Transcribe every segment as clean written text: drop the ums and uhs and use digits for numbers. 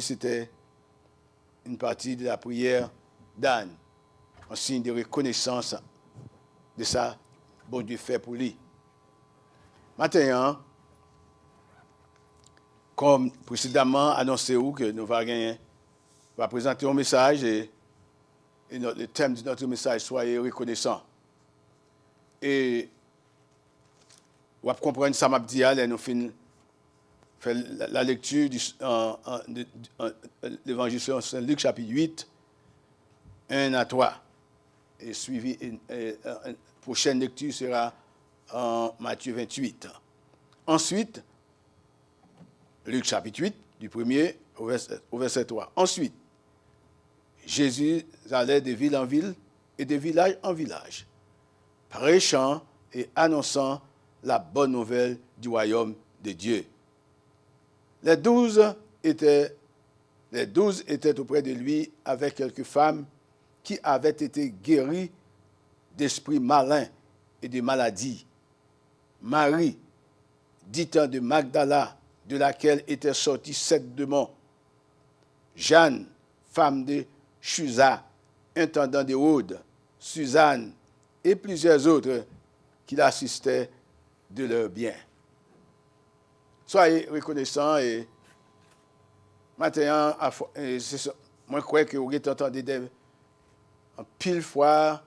c'était une partie de la prière d'Anne, en signe de reconnaissance de ça, bon Dieu fait pour lui. Maintenant, comme précédemment annoncé que nous va présenter un message et le thème de notre message, soyez reconnaissants. Et on va comprendre ça, m'a dit, nous finissons la lecture de l'évangile selon Saint Luc, chapitre 8, 1 à 3. Et suivi, prochaine lecture sera en Matthieu 28. Ensuite, Luc chapitre 8, du 1er au verset 3. Ensuite, Jésus allait de ville en ville et de village en village, prêchant et annonçant la bonne nouvelle du royaume de Dieu. Les 12 étaient auprès de lui avec quelques femmes qui avaient été guéries d'esprits malins et de maladies. Marie, dite de Magdala, de laquelle étaient sortis 7 démons. Jeanne, femme de Chuza, intendant d'Hérode, Suzanne et plusieurs autres qui l'assistaient de leur bien. Soyez reconnaissants et maintenant, moi je crois que vous avez entendu en pile fois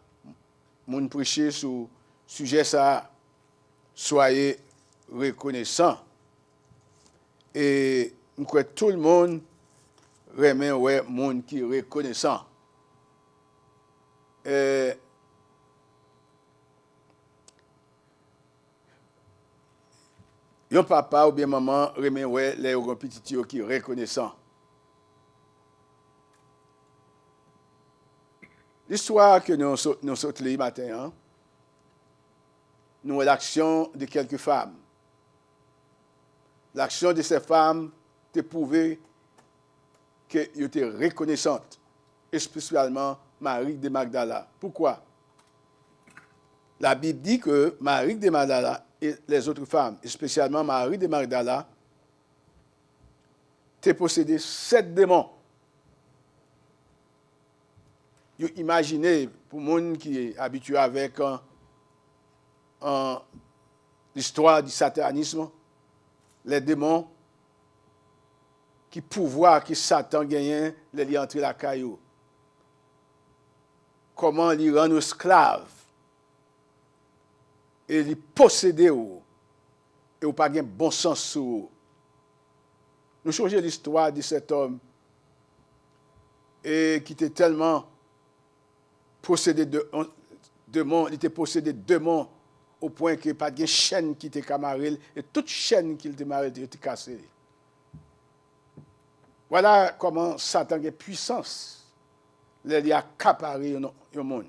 mon prêcher sur le sujet ça. Soyez reconnaissants. Et je crois que tout le monde remet ouais monde qui est reconnaissant. Yon papa ou bien maman remet ouais les petits qui est reconnaissant. L'histoire que nous sommes le matin, nous l'action de quelques femmes. L'action de ces femmes te prouvé qu'elles étaient reconnaissantes, spécialement Marie de Magdala. Pourquoi? La Bible dit que Marie de Magdala et les autres femmes, spécialement Marie de Magdala, te possédé 7 démons. Vous imaginez, pour les gens qui est habitué avec l'histoire du satanisme, les démons, qui pouvoir que Satan gagne, les entrer la caillou. Comment les rendre esclaves et les posséder et ou pas gain bon sens sur. Nous changeons l'histoire de cet homme et qui était tellement possédé de démons, il était possédé de démons au point que pas de chaîne qui était camarel et toute chaîne qu'il était marré était cassée. Voilà comment Satan a puissance. Il a accaparé le monde.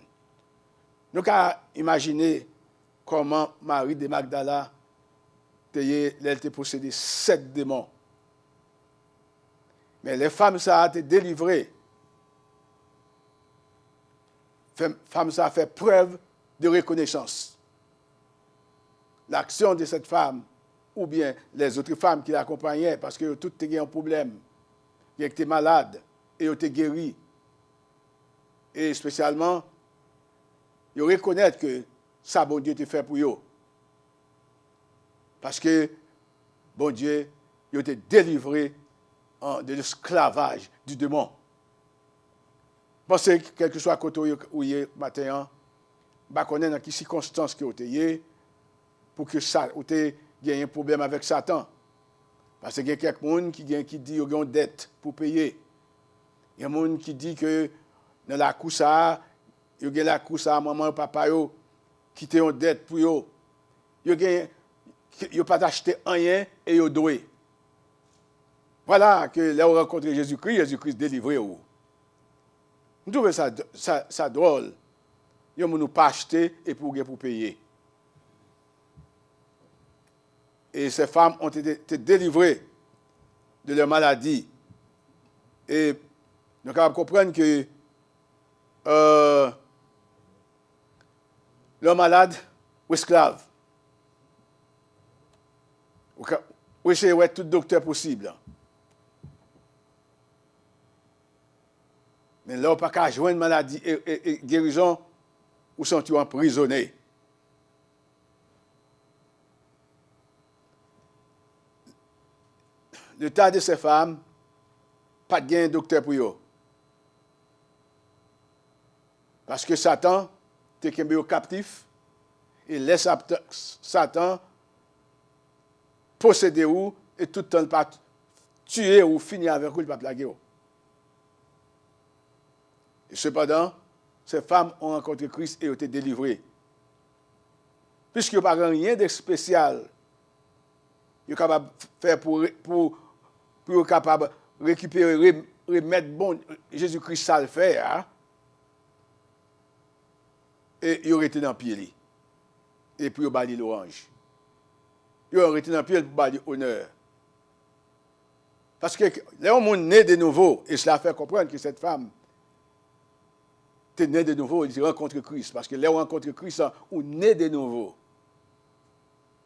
Nous avons imaginé comment Marie de Magdala était possédée 7 démons. Mais les femmes, ça a été délivrées. Femme, ça a fait preuve de reconnaissance. L'action de cette femme, ou bien les autres femmes qui l'accompagnaient, parce que toutes avaient un problème, ils étaient malades et ils étaient guéris. Et spécialement, ils reconnaissent que ça, bon Dieu, te fait pour eux. Parce que, bon Dieu, ils ont été délivrés de l'esclavage du démon. Pensez que quel que soit côté où il est matin, bah connaît dans quelles circonstances que vous êtes pour que ça vous ait un problème avec Satan. Parce qu'il y a quelqu'un qui dit qu'il y a une dette pour payer. Il y a des gens qui dit que dans la course il y a la course à maman et papa qui ont une dette pour eux. Ils n'ont pas acheté rien et ils ont doué. Voilà que là vous rencontrez Jésus-Christ délivré vous. Nous trouvons ça drôle. Ils n'ont pas acheté et pour payer. Et ces femmes ont été délivrées de leur maladie. Et nous devons comprendre que leurs malades ou esclaves. Ou essayer de tout docteur possible. Mais là, on pas qu'à joindre maladie et guérison, ou sont-ils emprisonnés? Le tas de ces femmes, pas de gain docteur pour eux. Parce que Satan, t'es qu'un captif, il laisse Satan posséder ou, et tout le temps, pas tuer ou finir avec vous, il ne pas plaguer. Et cependant, ces femmes ont rencontré Christ et ont été délivrées. Puisqu'il n'y a pas rien de spécial, ils sont capables de faire pour capable de récupérer, remettre bon, Jésus-Christ, ça le fait. Hein? Et ils auraient été dans le pied. Et puis ils ont bali l'orange. Ils auraient été dans le pied pour bali honneur. Parce que là, on est né de nouveau, et cela fait comprendre que cette femme est née de nouveau, elle rencontre Christ. Parce que là, on rencontre Christ, on est né de nouveau.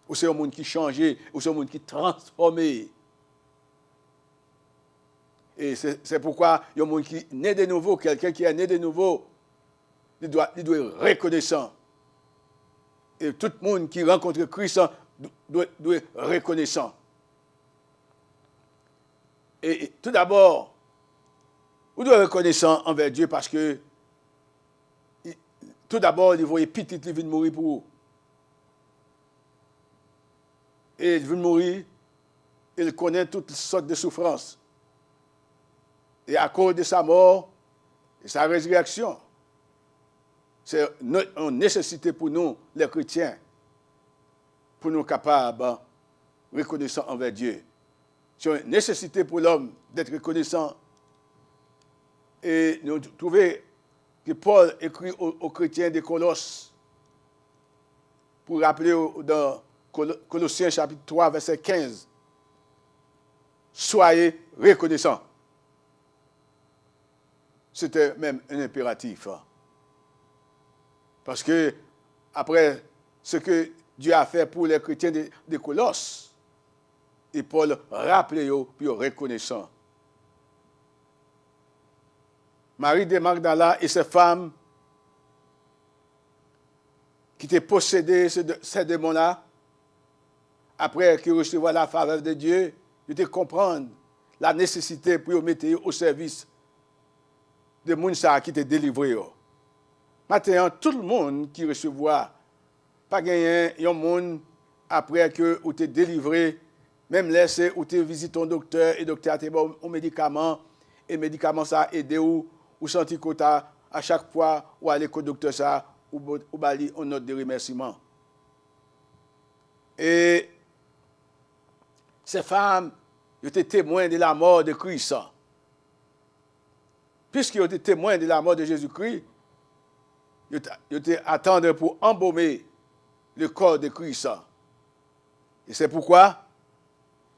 Ou c'est un monde qui change, ou c'est un monde qui transforme. Et c'est pourquoi il y a un monde qui est né de nouveau, quelqu'un qui est né de nouveau, il doit être reconnaissant. Et tout le monde qui rencontre Christ doit être reconnaissant. Et tout d'abord, vous devez être reconnaissant envers Dieu parce que tout d'abord, il voyait petit, il vient mourir pour vous. Et il vient mourir, il connaît toutes sortes de souffrances. Et à cause de sa mort et sa résurrection, c'est une nécessité pour nous, les chrétiens, pour nous capables de reconnaissant envers Dieu. C'est une nécessité pour l'homme d'être reconnaissant. Et nous trouvons que Paul écrit aux chrétiens de Colosse pour rappeler dans Colossiens chapitre 3, verset 15, soyez reconnaissants. C'était même un impératif. Parce que, après ce que Dieu a fait pour les chrétiens de Colosse, et Paul rappelait eux, puis reconnaissant. Marie de Magdala et ses femmes qui étaient possédées de ces démons-là, après qu'ils recevaient la faveur de Dieu, ils étaient comprendre la nécessité pour mettre au service de gens qui étaient délivrés. Maintenant, tout le monde qui recevait, pas gagné un monde après que vous êtes délivré, même laissé ou tu visites ton docteur et le docteur te donne un médicament et le médicament ça a aidé ou senti que à chaque fois ou aller au docteur ça ou bali une note de remerciement. Et ces femmes étaient témoins de la mort de Christ. Puisqu'ils étaient témoins de la mort de Jésus-Christ, ils étaient attendus pour embaumer le corps de Christ. Et c'est pourquoi,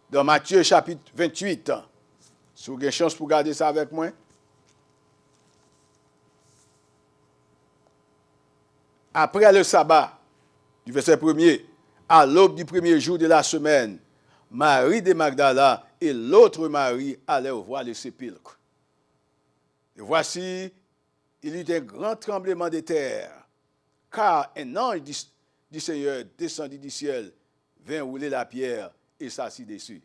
dans Matthieu chapitre 28, si vous avez chance pour garder ça avec moi, après le sabbat, du verset 1er, à l'aube du premier jour de la semaine, Marie de Magdala et l'autre Marie allèrent voir le sépulcre. Et voici, il y eut un grand tremblement de terre, car un ange du Seigneur descendit du ciel, vint rouler la pierre et s'assit dessus.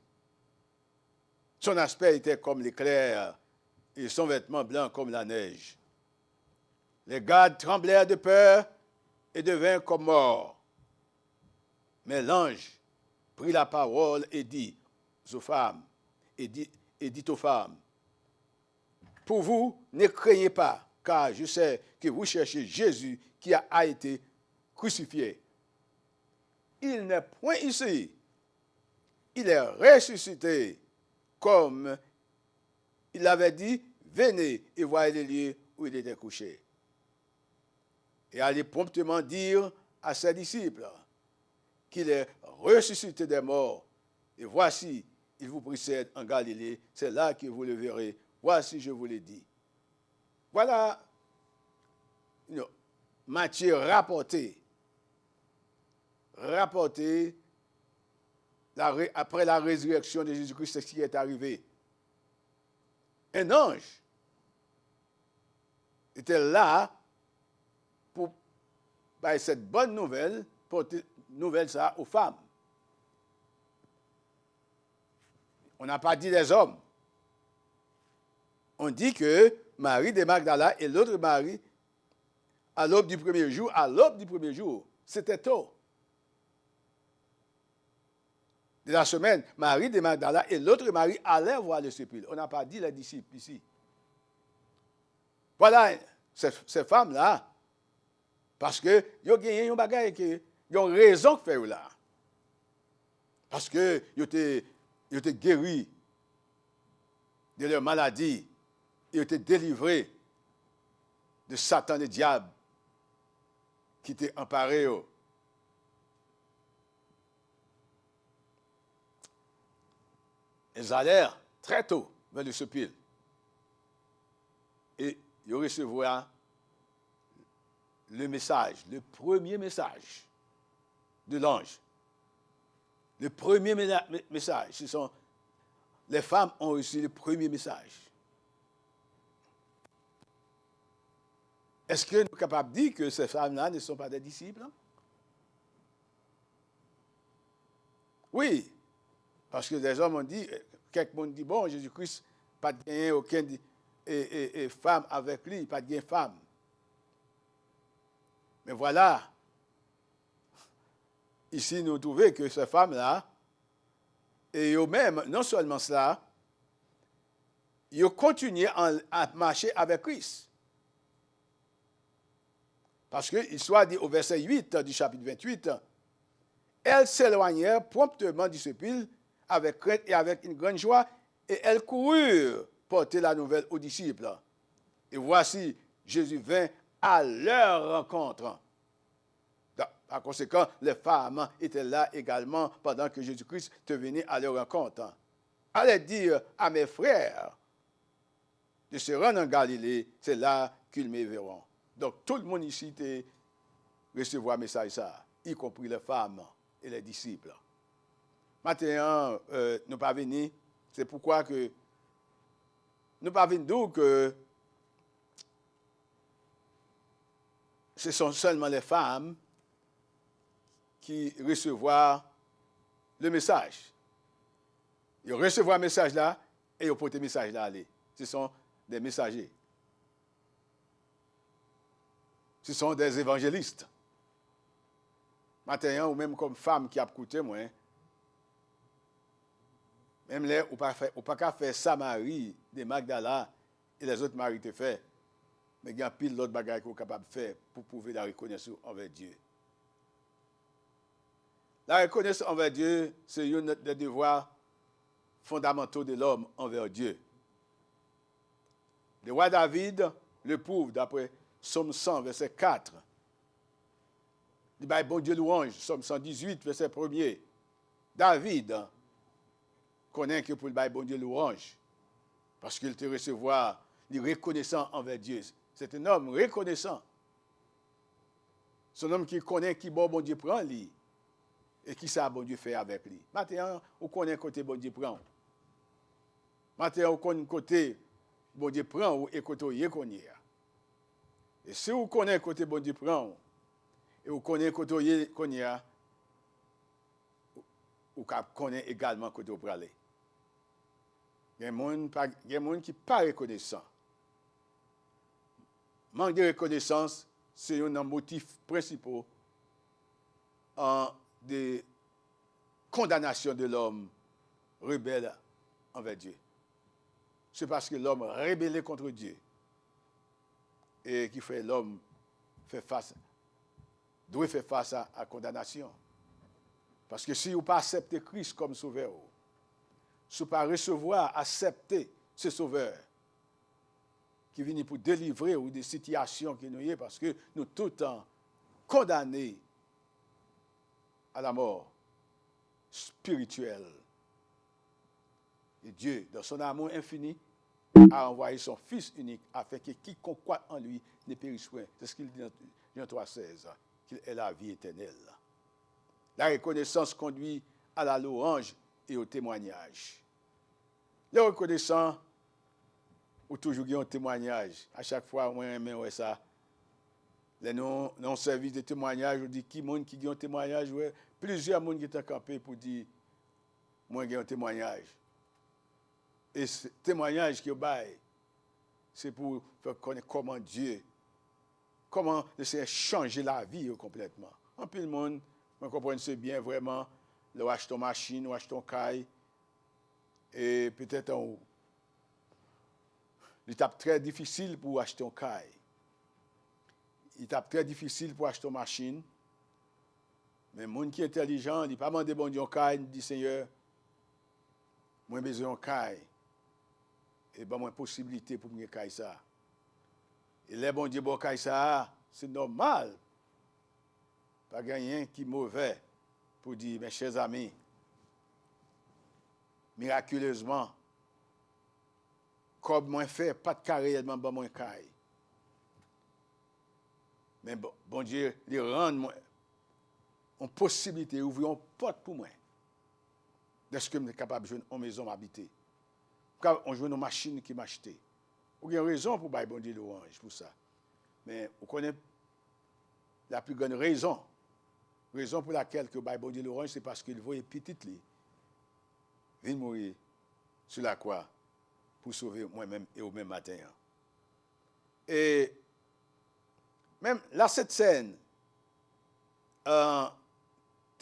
Son aspect était comme l'éclair et son vêtement blanc comme la neige. Les gardes tremblèrent de peur et devinrent comme morts. Mais l'ange prit la parole et dit aux femmes, pour vous, ne craignez pas, car je sais que vous cherchez Jésus qui a été crucifié. Il n'est point ici. Il est ressuscité, comme il avait dit, venez et voyez les lieux où il était couché. Et allez promptement dire à ses disciples qu'il est ressuscité des morts. Et voici, il vous précède en Galilée, c'est là que vous le verrez. Voici, je vous l'ai dit. Voilà, Matthieu rapporté après la résurrection de Jésus-Christ, c'est ce qui est arrivé. Un ange était là pour cette bonne nouvelle, porter nouvelle ça aux femmes. On n'a pas dit les hommes. On dit que Marie de Magdala et l'autre Marie, à l'aube du premier jour, c'était tôt. De la semaine, Marie de Magdala et l'autre Marie allaient voir le sépulcre. On n'a pas dit les disciples ici. Voilà, ces femmes-là, parce que ils ont gagné un bagage que ils ont raison de faire là. Parce que ils étaient guéris de leur maladie, ils étaient délivrés de Satan et du diable qui étaient emparés. Ils allèrent très tôt vers le sépulcre. Et ils recevront le message, le premier message de l'ange. Le premier message, les femmes ont reçu le premier message. Est-ce que nous sommes capables de dire que ces femmes-là ne sont pas des disciples? Oui, parce que des hommes ont dit, quelqu'un dit, bon, Jésus-Christ, pas de gagner aucune femme avec lui, pas de gagner femme. Mais voilà, ici nous trouvons que ces femmes-là, et eux-mêmes, non seulement cela, ils ont continué à marcher avec Christ. Parce qu'il soit dit au verset 8 du chapitre 28, elles s'éloignèrent promptement du sépulcre avec crainte et avec une grande joie, et elles coururent porter la nouvelle aux disciples. Et voici, Jésus vint à leur rencontre. Par conséquent, les femmes étaient là également pendant que Jésus-Christ te venait à leur rencontre. Allez dire à mes frères de se rendre en Galilée, c'est là qu'ils me verront. Donc, tout le monde ici recevoir le message, ça, y compris les femmes et les disciples. Maintenant, nous pas venus, c'est pourquoi que nous pas venus d'où que ce sont seulement les femmes qui recevoir le message. Ils recevoir le message là et ils portent le message là aller. Ce sont des messagers. Ce sont des évangélistes. Maintenant, ou même comme femme qui a écouté moi, même là, ou pas qu'à faire Samarie de Magdala et les autres maris te fait, mais il y a pile d'autres bagages qu'on est capable de faire pour prouver la reconnaissance envers Dieu. La reconnaissance envers Dieu, c'est un des devoirs fondamentaux de l'homme envers Dieu. Le roi David le prouve d'après Psaume 100, verset 4. Il dit, bon Dieu louange, Psaume 118, verset 1er. David connaît que pour le bon Dieu louange, parce qu'il te recevoir, il est reconnaissant envers Dieu. C'est un homme reconnaissant. C'est un homme qui connaît qui bon Dieu prend lui, et qui ça bon Dieu fait avec lui. Maintenant, on connaît côté bon Dieu prend. Maintenant, on connaît côté bon Dieu prend et côté où il connaît. Et si vous connaissez côté bon Dieu prend, et vous connaissez côté où il connaît, vous connaissez également côté où vous aller. Il y a des gens qui ne sont pas reconnaissants. Manque de reconnaissance, c'est un motif principal de condamnation de l'homme rebelle envers Dieu. C'est parce que l'homme rébellé contre Dieu et qui fait l'homme doit faire face à la condamnation. Parce que si vous ne pas accepter Christ comme sauveur, si vous ne pas recevoir, accepter ce sauveur qui vient pour délivrer ou des situations qui nous y est, parce que nous tout le temps condamnés à la mort spirituelle. Et Dieu, dans son amour infini, a envoyé son Fils unique afin que quiconque croit en lui ne périsse point. C'est ce qu'il dit dans Jean 3,16, qu'il est la vie éternelle. La reconnaissance conduit à la louange et au témoignage. Les reconnaissants ou toujours un témoignage. À chaque fois, moi, j'aime ça. Les non service de témoignage, on dit qui monde qui a un témoignage, ouais, plusieurs monde qui sont campés pour dire moi j'ai un témoignage. Et ce témoignage qui bail, c'est pour faire connaître comment Dieu, comment essayer de changer la vie complètement. En plus le monde, on comprend c'est bien vraiment, le acheter une machine, ou acheter un caille, et peut-être en l'étape très difficile pour acheter un caille. L'étape très difficile pour acheter une machine. Mais les gens qui sont intelligents, ils ne pas demander bon Dieu un caille, ils disent Seigneur, moi j'ai besoin d'un caille. Et ben moi possibilité pour me caille ça. Et les bon Dieu bon caille ça, c'est normal. Pas rien qui est mauvais pour dire mes chers amis, miraculeusement, comme moi fait, pas de carrière dans mon caille. Mais bon Dieu, il rend moi une possibilité, ouvrir une porte pour moi. Est-ce que je suis capable de jouer une maison habitée? Quand on joue une machine qui m'a acheté. Il y a une raison pour bon Dieu l'orange pour ça. Mais vous connaissez la plus grande raison pour laquelle que bon Dieu l'orange, c'est parce qu'il voyait petit lui venir mourir sur la croix pour sauver moi-même et au même matin. Et même là, cette scène,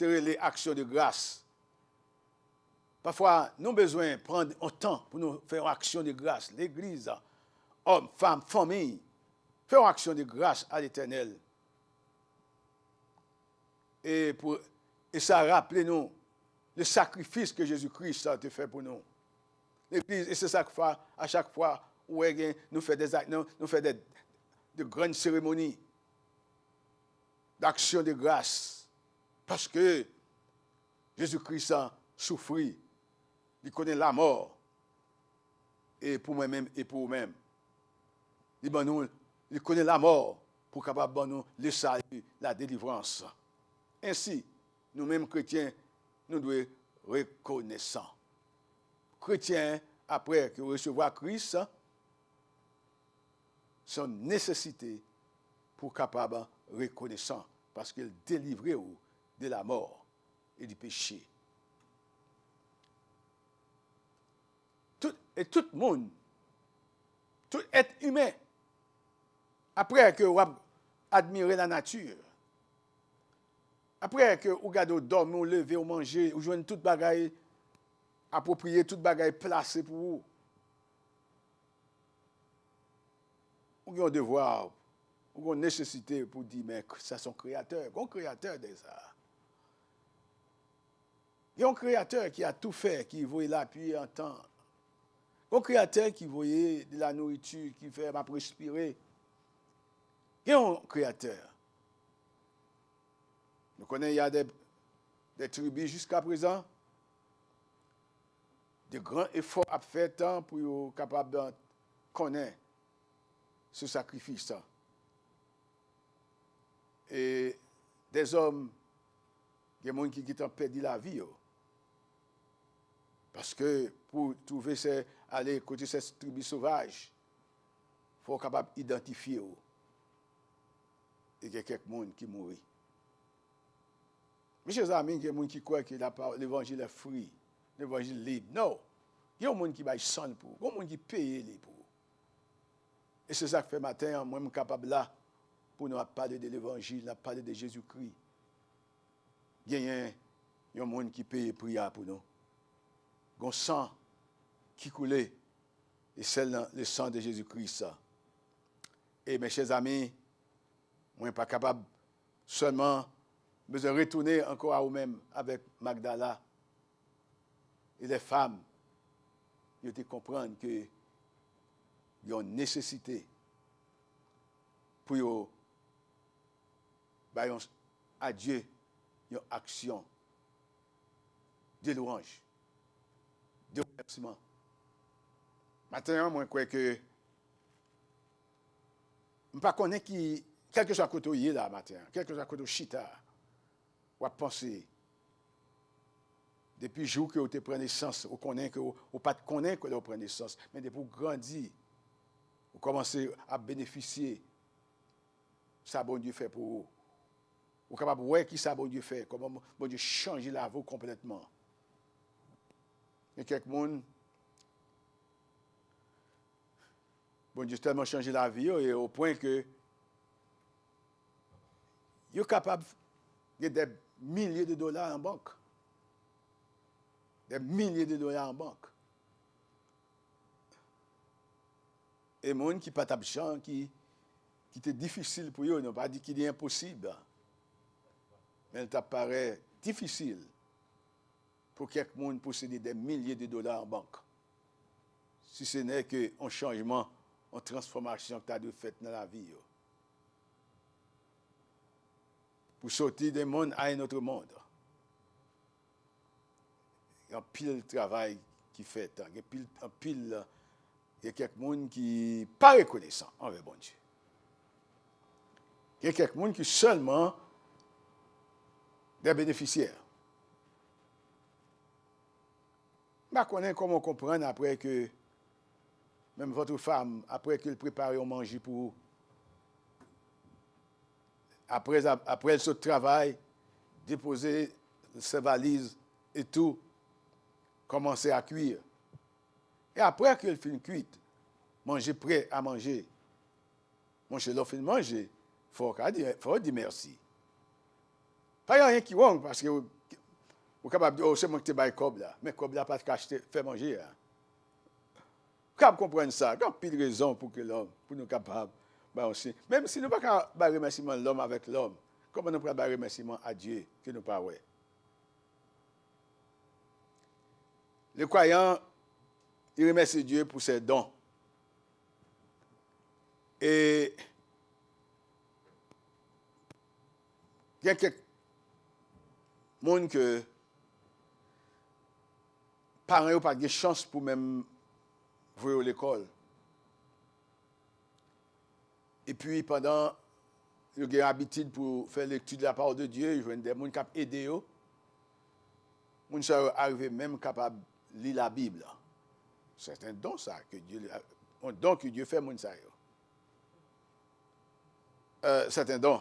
les actions de grâce. Parfois, nous avons besoin de prendre un temps pour nous faire une action de grâce. L'Église, hommes, femmes, famille, faire une action de grâce à l'Éternel. Et ça rappelle nous le sacrifice que Jésus-Christ a fait pour nous. L'Église, et c'est ça que à chaque fois où nous faisons de grandes cérémonies d'action de grâce. Parce que Jésus-Christ a souffert. Il connaît la mort. Et pour moi-même et pour vous-même. Il connaît la mort pour capable de nous le salut, la délivrance. Ainsi, nous-mêmes chrétiens, nous devons être reconnaissants. Chrétiens, après que recevoir Christ, sont nécessité pour capable reconnaissant parce qu'il délivrait de la mort et du péché. Tout le monde, tout être humain, après que vous admirez la nature, après que vous regardez dormir, vous lever, vous manger, vous jouez toute bagaille appropriée, toute bagaille placée pour vous. Vous avez un devoir, vous avez une nécessité pour dire, mais c'est son créateur, un créateur de ça. Il y a un créateur qui a tout fait, qui voyait l'appui en temps. Un créateur qui voyait de la nourriture, qui fait ma respirer. Il y a un créateur. Nous connaissons, il y a des tribus jusqu'à présent, de grands efforts à faire pour être capable de connaître ce sacrifice. Et des hommes, il y a des gens qui ont perdu la vie. Parce que pour trouver aller côté cette tribu sauvage, il faut être capable d'identifier. Et il y a quelques gens qui mourent. Mes chers amis, il y a des gens qui croient que l'évangile est free, l'évangile libre. Non. Il y a des gens qui payent 100 pour. Il y a des gens qui payent pour. Et c'est ça que fait matin, moi, je suis capable là, pour nous parler de l'évangile, parler de Jésus-Christ. Il y a des gens qui payent prière pour nous. Il y a un sang qui coulait, et c'est le sang de Jésus-Christ. Et mes chers amis, moi, je ne suis pas capable seulement de retourner encore à vous-même avec Magdala et les femmes. Ils te comprendre que il y a une nécessité pour à Dieu une action de louange, de remerciement. Maintenant, moi, je crois que je ne connais pas qui, quel que soit le côté là, matin, quel que soit le côté chita, ou à penser, depuis le jour que vous prenez naissance, vous connaissez que vous ne connaissez pas que vous prenez naissance, mais depuis vous grandir, Vous commencez à bénéficier ça bon Dieu fait pour vous. Vous êtes capable de voir qui ça bon Dieu fait, comment bon Dieu change la vie complètement. Il y a quelques monde, bon Dieu tellement changé la vie et au point que il est capable de des milliers de dollars en banque. Des milliers de dollars en banque. Et les gens qui pas de qui était difficile pour eux, ils n'ont pas dit qu'il est impossible. Mais il paraît difficile pour quelqu'un posséder des milliers de dollars en banque. Si ce n'est qu'un changement, une transformation que tu as de fait dans la vie. Pour sortir d'un monde à un autre monde. Il y a un pile de travail qui fait. Il y a quelqu'un qui n'est pas reconnaissant envers bon Dieu. Il y a quelqu'un qui seulement des bénéficiaires. Je connais comment comprendre après que même votre femme, après qu'elle prépare un manger pour vous, après elle se travaille, déposer ses valises et tout, commencer à cuire. Et après qu'elle finit cuite, manger prêt à manger, mon chez l'offre de manger, il faut dire merci. Pas rien qui wrong parce que vous êtes capable de dire, oh, c'est moi qui te baille cob là, mais cob là pas de faire manger. Hein. Vous capable comprendre ça, il y a pile de raisons pour que l'homme, pour nous capables, aussi. Même si nous ne pouvons pas remerciement l'homme avec l'homme, comment nous pouvons pas remerciement à Dieu que nous pas ouais. Les croyants, ils remercient Dieu pour ses dons. Et il y a quelques monde que parents n'ont pas de chance pour même voir à l'école. Et puis pendant ils ont l'habitude pour faire l'étude de la parole de Dieu, ils ont des gens qui ont aidé eux. Les gens sont arrivés même capables de lire la Bible. C'est un don ça que Dieu un don que Dieu fait moun ça yo. C'est un don.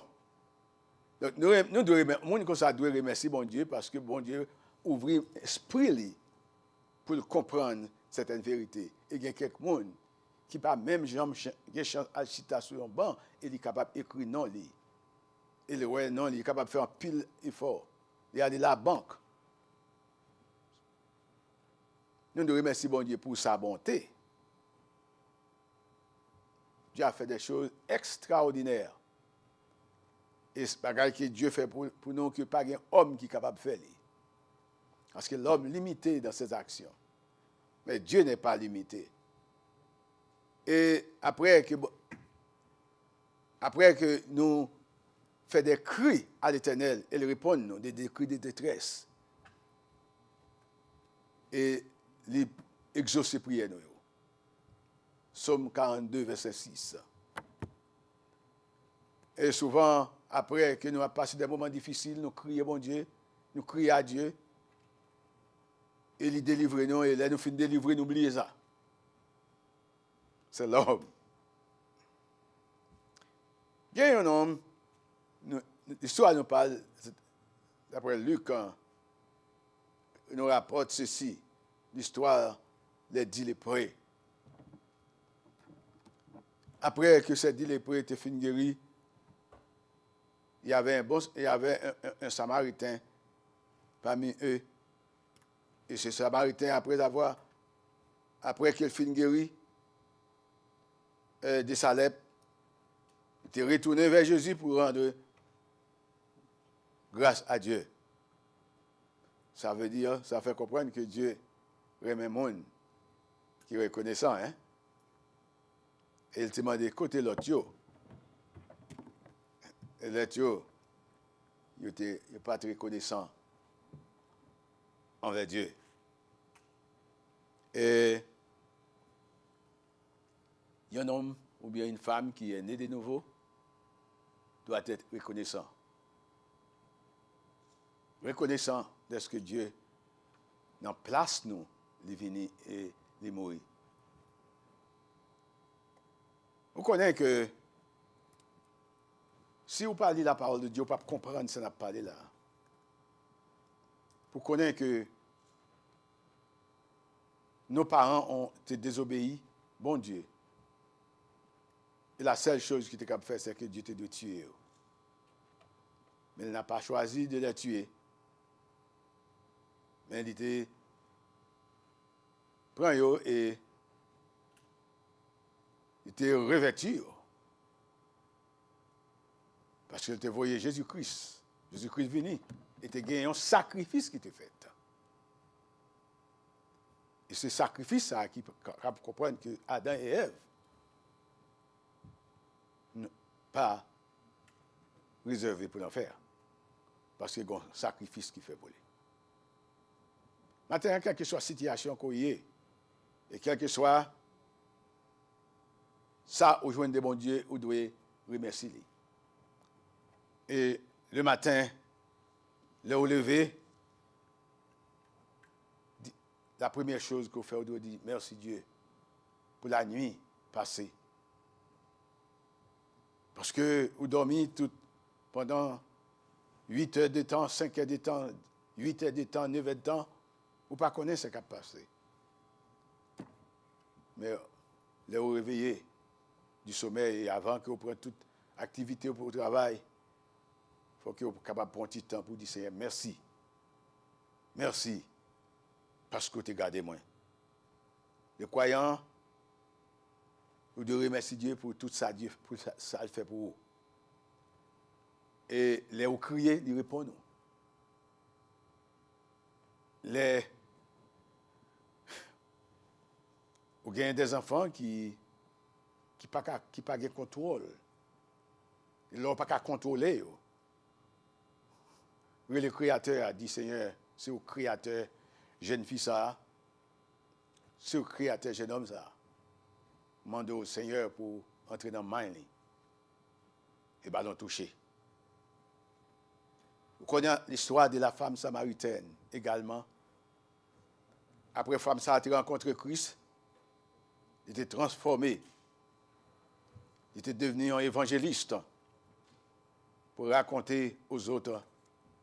Donc, nous devons remercier bon Dieu parce que bon Dieu ouvre l'esprit pour comprendre certaines vérités. Et il y a quelqu'un qui pas même jambe à citer sur un banc et il est capable d'écrire non lui. Et le ouais non, il est capable de faire un pile effort. Il y a de la banque. Nous devons remercier bon Dieu pour sa bonté. Dieu a fait des choses extraordinaires. Et c'est pas que Dieu fait pour nous que pas un homme qui est capable de faire. Parce que l'homme est limité dans ses actions. Mais Dieu n'est pas limité. Et après que nous faisons des cris à l'Éternel, il répond nous, des cris de détresse. Et il exauce les prières. Psaume 42, verset 6. Et souvent, après que nous avons passé des moments difficiles, nous crions bon Dieu, nous crions à Dieu. Et il délivre nous, et là nous finissons de délivrer, nous oublions ça. C'est l'homme. Il y a un homme, l'histoire nous parle, d'après Luc, nous rapporte ceci, l'histoire des 10 lépreux. Après que ces 10 lépreux étaient finis guéris, il y avait un Samaritain parmi eux. Et ce Samaritain, après qu'il finit guéri de sa lèpre, il est retourné vers Jésus pour rendre grâce à Dieu. Ça veut dire, ça fait comprendre que Dieu remet le monde qui est reconnaissant. Hein? Et il te demande côté l'autre. Et l'autre, il n'est pas très reconnaissant envers Dieu. Et il y a un homme ou bien une femme qui est née de nouveau doit être reconnaissant. Reconnaissant de ce que Dieu dans place nous, les venir et les mourir. Vous connaissez que si vous parlez la parole de Dieu, vous ne pouvez pas comprendre ce qu'on a parlé là. Vous connaissez que nos parents ont été désobéis, bon Dieu. Et la seule chose qu'il était capable de faire, c'est que Dieu était de tuer. Mais il n'a pas choisi de les tuer. Mais il était prend eux et il était revêtu. Parce qu'il était voyé Jésus-Christ. Jésus-Christ venu. Il était gagné un sacrifice qui était fait. Et ce sacrifice, ça, qui comprend que Adam et Ève n'ont pas réservé pour l'en faire. Parce qu'il y a un sacrifice qui fait pour lui. Maintenant, quelle que soit la situation qu'on y est, et quel que soit ça, au joint de bon Dieu, vous devez remercier lui. Et le matin, le au lever, la première chose qu'on fait, on doit dire merci Dieu pour la nuit passée. Parce que vous dormez pendant 8 heures de temps, 5 heures de temps, 8 heures de temps, 9 heures de temps, vous ne connaissez pas ce qui a passé. Mais là, vous réveillez du sommeil et avant que vous preniez toute activité pour le travail, il faut que vous soyez capable de prendre un petit temps pour dire Seigneur, merci. Merci. Parce que tu as gardé moi. Les croyants, vous devez remercier Dieu pour tout ça, Dieu, pour ça qu'il fait pour vous. Et les vous criez, ils répondent. Vous avez des enfants qui n'ont pas de contrôle. Ils n'ont pas qu'à contrôler. Oui, le Créateur a dit, Seigneur, c'est au Créateur, jeune fille ça, c'est au Créateur, jeune homme ça. Mande au Seigneur pour entrer dans le main. Et ballon touché. Vous connaissez l'histoire de la femme samaritaine également. Après la femme ça a rencontré Christ, il était transformé. Il était devenu un évangéliste pour raconter aux autres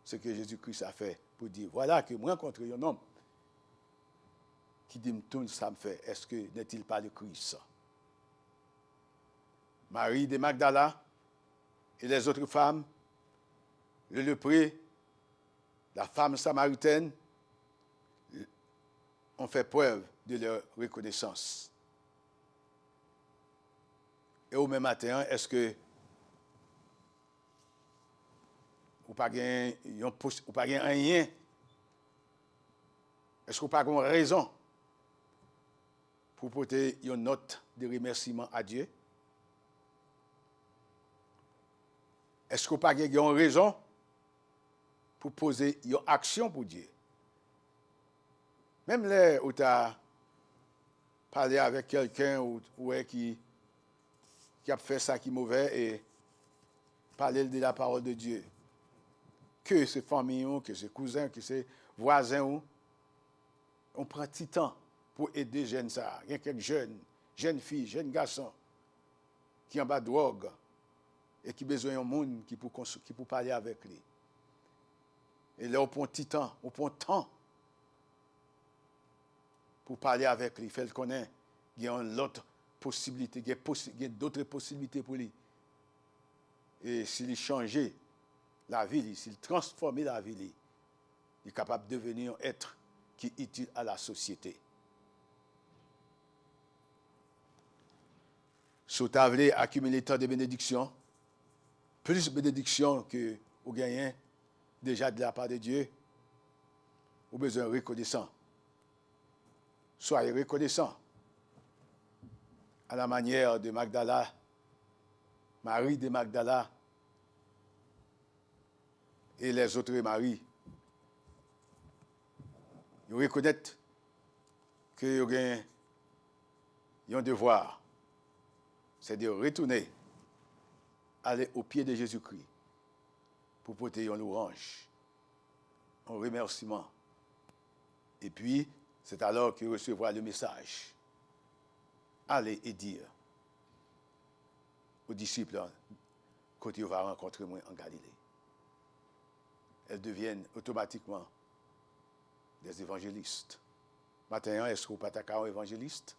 ce que Jésus-Christ a fait. Pour dire, voilà que moi rencontré un homme qui dit, tout ça me fait. Est-ce que n'est-il pas le Christ? Marie de Magdala et les autres femmes, le lépreux, la femme samaritaine, ont fait preuve de leur reconnaissance. Et au même matin, est-ce que vous n'avez pas rien? Est-ce que vous n'avez pas raison pour porter une note de remerciement à Dieu? Est-ce que vous n'avez pas raison pour poser une action pour Dieu? Même là où tu as parlé avec quelqu'un qui a fait ça qui est mauvais et parler de la parole de Dieu. Que ses familles, que ses cousins, que ses voisins, on prend petit temps pour aider les jeunes. Il y a quelques jeunes filles, jeunes garçons qui ont bas de drogue et qui ont besoin d'un monde qui peut parler avec lui. Et là, on prend petit temps, on prend temps pour parler avec lui, faire le connaître. Il y a l'autre possibilité, il y a d'autres possibilités pour lui. Et s'il changeait la vie, s'il transformait la vie, il est capable de devenir un être qui est utile à la société. Si vous avez accumulé tant de bénédictions, plus de bénédictions que vous gagnez déjà de la part de Dieu, vous avez besoin de reconnaissant. Soyez reconnaissant à la manière de Magdala, Marie de Magdala et les autres Marie. Vous reconnaissez que vous avez un devoir, c'est de retourner, aller au pied de Jésus-Christ pour porter une louange, un remerciement. Et puis, c'est alors qu'il recevra le message. Allez et dire aux disciples quand ils vont rencontrer moi en Galilée. Elles deviennent automatiquement des évangélistes. Maintenant, est-ce que vous n'êtes pas un évangéliste?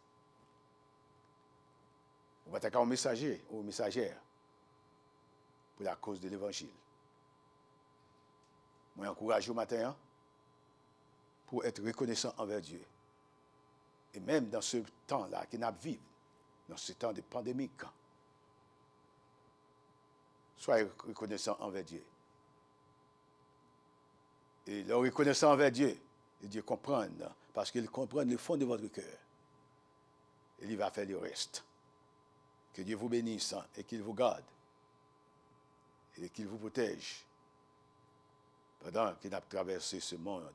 Vous n'êtes pas un messager ou messagère pour la cause de l'évangile. Moi, j'encourage vous matin pour être reconnaissant envers Dieu. Et même dans ce temps-là que nous vivons, dans ce temps de pandémie, soyez reconnaissant envers Dieu. Et le reconnaissant envers Dieu, et Dieu comprend, parce qu'il comprend le fond de votre cœur. Et il va faire le reste. Que Dieu vous bénisse et qu'il vous garde. Et qu'il vous protège pendant qu'il a traversé ce monde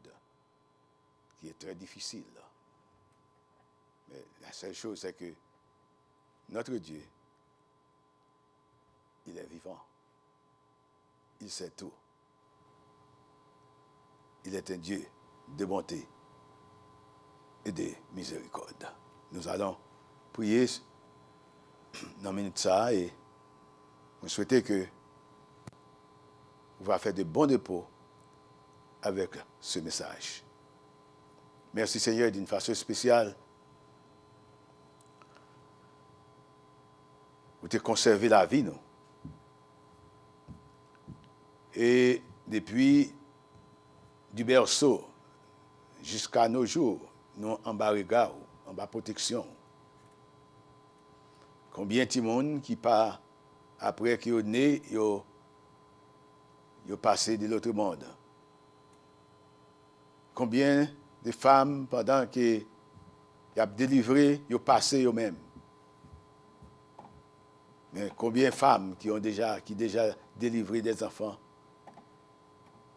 qui est très difficile. Mais la seule chose, c'est que notre Dieu, il est vivant. Il sait tout. Il est un Dieu de bonté et de miséricorde. Nous allons prier dans une minute ça et vous souhaitez que vous va faire de bons dépôts avec ce message. Merci Seigneur d'une façon spéciale. Vous avez conservé la vie, nous. Et depuis du berceau jusqu'à nos jours, nous en bas regard, en bas protection. Combien de monde qui pas après qu'ils sont nés, ils ont passé de l'autre monde. Combien de femmes pendant qu'ils ont délivré, ils ont passé eux-mêmes. Mais combien de femmes qui ont déjà délivré des enfants?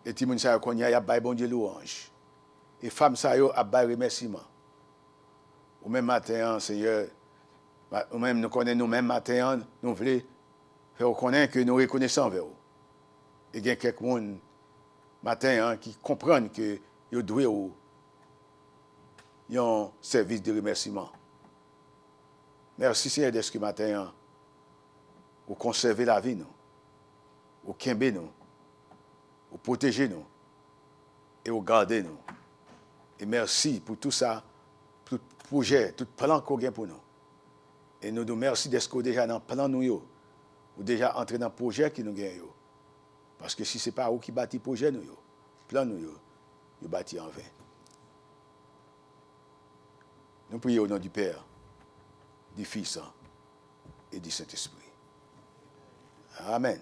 Et tout le monde sait qu'on y a bon Dieu louange. Et femmes ça yo a bail remerciement. Au même matin, Seigneur, ou même nous connaissons nous même matin, nous voulons faire connaître que nous reconnaissons vers vous. Et il y a quelqu'un matin qui comprennent que ils doivent un service de remerciement. Merci Seigneur de ce que matin vous conservez la vie nous, vous kembe nous, vous protégez nous et vous gardez nous. Et merci pour tout ça, tout projet, tout plan qu'on a pour nous. Et nous nous merci d'être que déjà dans le plan nous, ou déjà entré dans le projet qui nous gagne. Parce que si ce n'est pas vous qui bâtit le projet, nous, le plan nous, nous bâtit en vain. Nous prions au nom du Père, du Fils et du Saint-Esprit. Amen.